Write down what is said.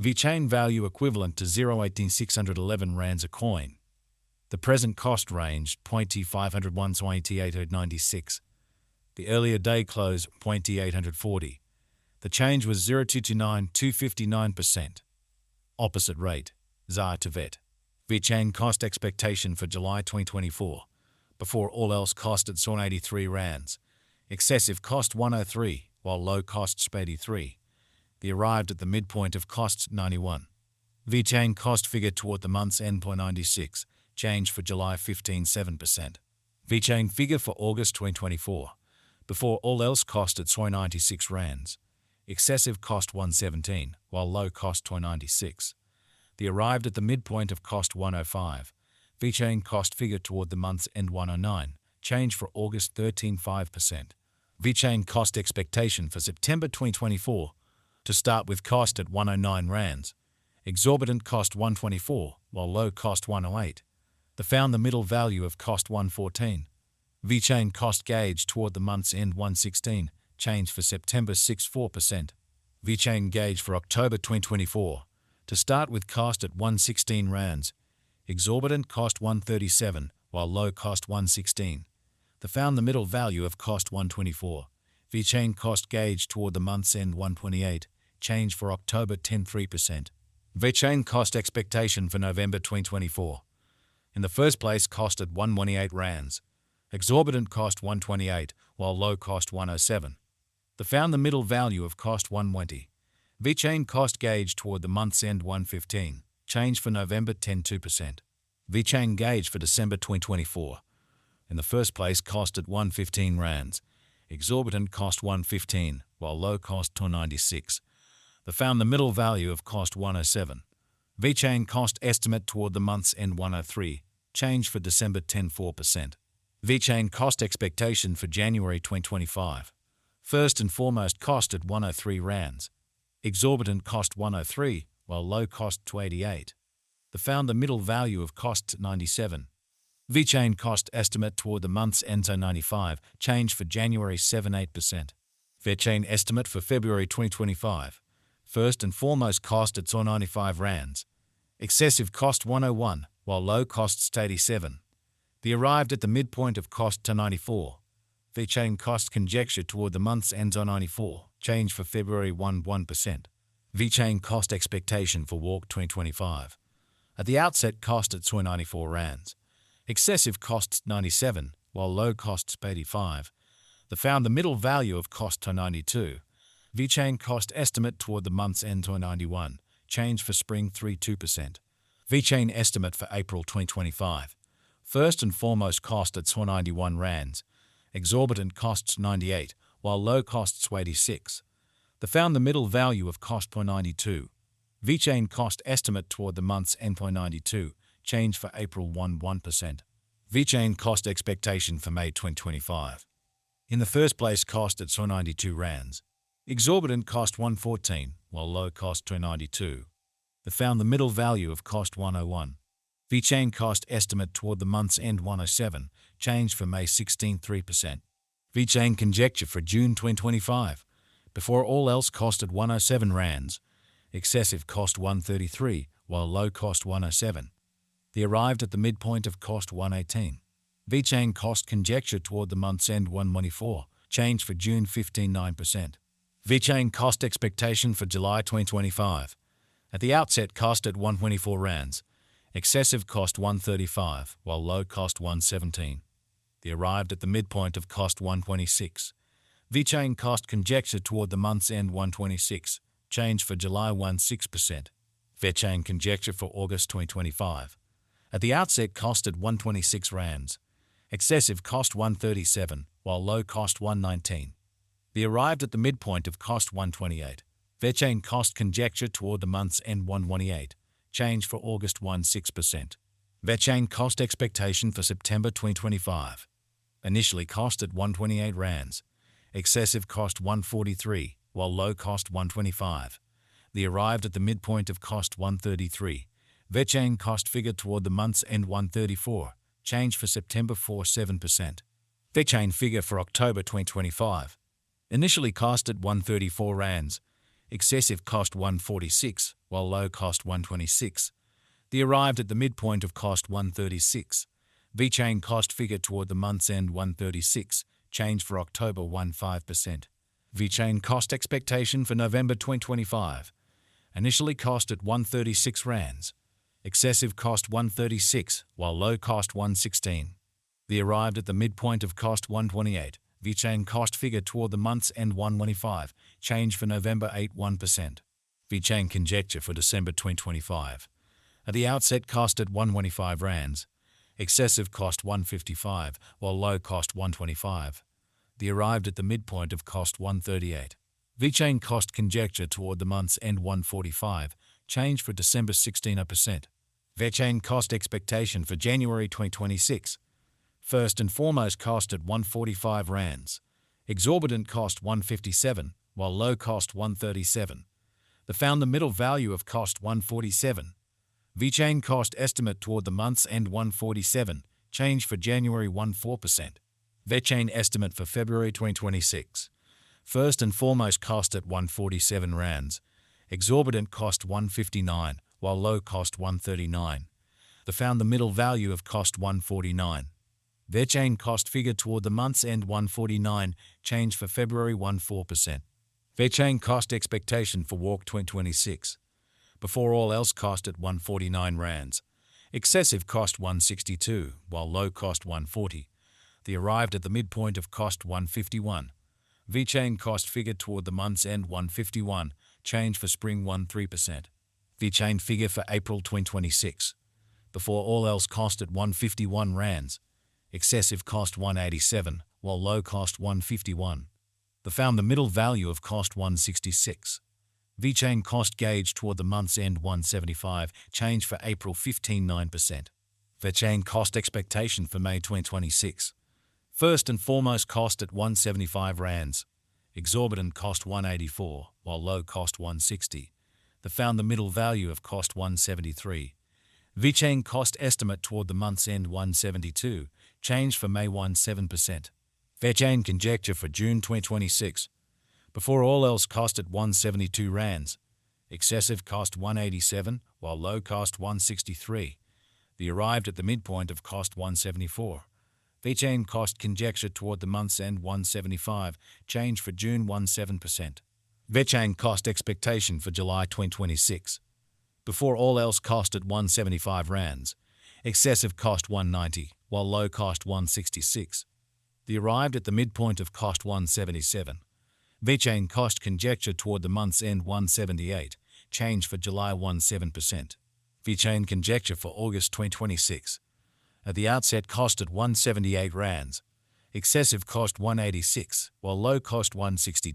Vechain value equivalent to 0.18611 rands a coin. The present cost range 0.501 to 0.896. The earlier day close 0.840. The change was 0.229 259%. Opposite rate, ZAR to VET. Vechain cost expectation for July 2024. Before all else cost at 83 rands. Excessive cost 103, while low costs 83. The arrived at the midpoint of costs 91. Vechain cost figure toward the month's end 0.96. Change for July 15.7%. Vechain figure for August 2024. Before all else cost at 96 rands. Excessive cost 117, while low cost 96. The arrived at the midpoint of cost 105. Vechain cost figure toward the month's end 109. Change for August 13.5%. Vechain cost expectation for September 2024. To start with cost at 109 rands. Exorbitant cost 124, while low cost 108. Found the middle value of cost 114. Vechain cost gauge toward the month's end 116. Change for September 6.4%. Vechain gauge for October 2024. To start with cost at 116 rands. Exorbitant cost 137, while low cost 116. Found the middle value of cost 124. Vechain cost gauge toward the month's end 128. Change for October 10.3%. Vechain cost expectation for November 2024. In the first place cost at 118 rands. Exorbitant cost 128, while low cost 107. Found the middle value of cost 120. Vechain cost gauge toward the month's end 115. Change for November 10.2%. Vechain gauge for December 2024. In the first place cost at 115 rands. Exorbitant cost 115, while low cost 296. Found the middle value of cost 107. Vechain cost estimate toward the month's end 103. Change for December 10.4%. Vechain cost expectation for January 2025. First and foremost cost at 103 rands. Exorbitant cost 103, while low cost 288. Found the middle value of cost 97. Vechain cost estimate toward the month's end 95. Change for January 7.8%. Vechain estimate for February 2025. First and foremost cost at 95 rands. Excessive cost 101, while low costs 87. Arrived at the midpoint of cost 94. Vechain cost conjecture toward the month's end 94. Change for February 1%. Vechain cost expectation for Walk 2025. At the outset cost at 94 rands. Excessive costs 97, while low costs 85. Found the middle value of cost 92. Vechain cost estimate toward the month's end 91. Change for spring 32%. Vechain estimate for April 2025. First and foremost cost at 91 rands. Exorbitant costs 98, while low costs 86. Found the middle value of cost 92. Vechain cost estimate toward the month's end 92. Change for April 1%. Vechain cost expectation for May 2025. In the first place cost at 92 rands. Exorbitant cost 114, while low cost 292. Found the middle value of cost 101. Vechain cost estimate toward the month's end 107. Change for May 16.3%. Vechain conjecture for June 2025. Before all else cost at 107 rands. Excessive cost 133, while low cost 107. Arrived at the midpoint of cost 118. Vechain cost conjecture toward the month's end 124. Change for June 15.9%. Vechain cost expectation for July 2025. At the outset cost at 124 rands. Excessive cost 135, while low cost 117. Arrived at the midpoint of cost 126. Vechain cost conjecture toward the month's end 126. Change for July 16%. Vechain conjecture for August 2025. At the outset cost at 126 rands. Excessive cost 137, while low cost 119. Arrived at the midpoint of cost 128. Vechain cost conjecture toward the month's end 128. Change for August 16%. Vechain cost expectation for September 2025. Initially cost at 128 rands. Excessive cost 143, while low cost 125. Arrived at the midpoint of cost 133. Vechain cost figure toward the month's end 134. Change for September 7%. Vechain figure for October 2025. Initially cost at 134 rands. excessive cost 146, while low cost 126. The arrived at the midpoint of cost 136. Vechain cost figure toward the month's end 136, change for October 15%. Vechain cost expectation for November 2025. Initially cost at 136 rands. Excessive cost 136, while low cost 116. The arrived at the midpoint of cost 128. Vechain cost figure toward the month's end 125, change for November 1%. Vechain conjecture for December 2025. At the outset cost at 125 rands. Excessive cost 155, while low cost 125. The arrived at the midpoint of cost 138. Vechain cost conjecture toward the month's end 145, change for December 16%. Vechain cost expectation for January 2026. First and foremost cost at 145 rands. Exorbitant cost 157, while low cost 137. The found the middle value of cost 147. Vechain cost estimate toward the month's end 147, change for January 14%. Vechain estimate for February 2026. First and foremost cost at 147 rands. Exorbitant cost 159, while low cost 139. The found the middle value of cost 149. Vechain cost figure toward the month's end 149, change for February 14%. Vechain cost expectation for Walk 2026. Before all else cost at 149 rands. Excessive cost 162, while low cost 140. The arrived at the midpoint of cost 151. Vechain cost figure toward the month's end 151, change for spring 13%. Vechain figure for April 2026. Before all else cost at 151 rands. Excessive cost 187, while low cost 151. The found the middle value of cost 166. Vechain cost gauge toward the month's end 175, change for April 15.9%. Vechain cost expectation for May 2026. First and foremost cost at 175 rands. Exorbitant cost 184, while low cost 160. The found the middle value of cost 173. Vechain cost estimate toward the month's end 172, change for May 7%. Vechain conjecture for June 2026. Before all else cost at 172 rands. Excessive cost 187, while low cost 163. The arrived at the midpoint of cost 174. Vechain cost conjecture toward the month's end 175, change for June 17%. Vechain cost expectation for July 2026. Before all else cost at 175 rands. Excessive cost 190, while low cost 166. The arrived at the midpoint of cost 177. Vechain cost conjecture toward the month's end 178, change for July 17%. Vechain conjecture for August 2026. At the outset cost at 178 rands. Excessive cost 186, while low cost 162.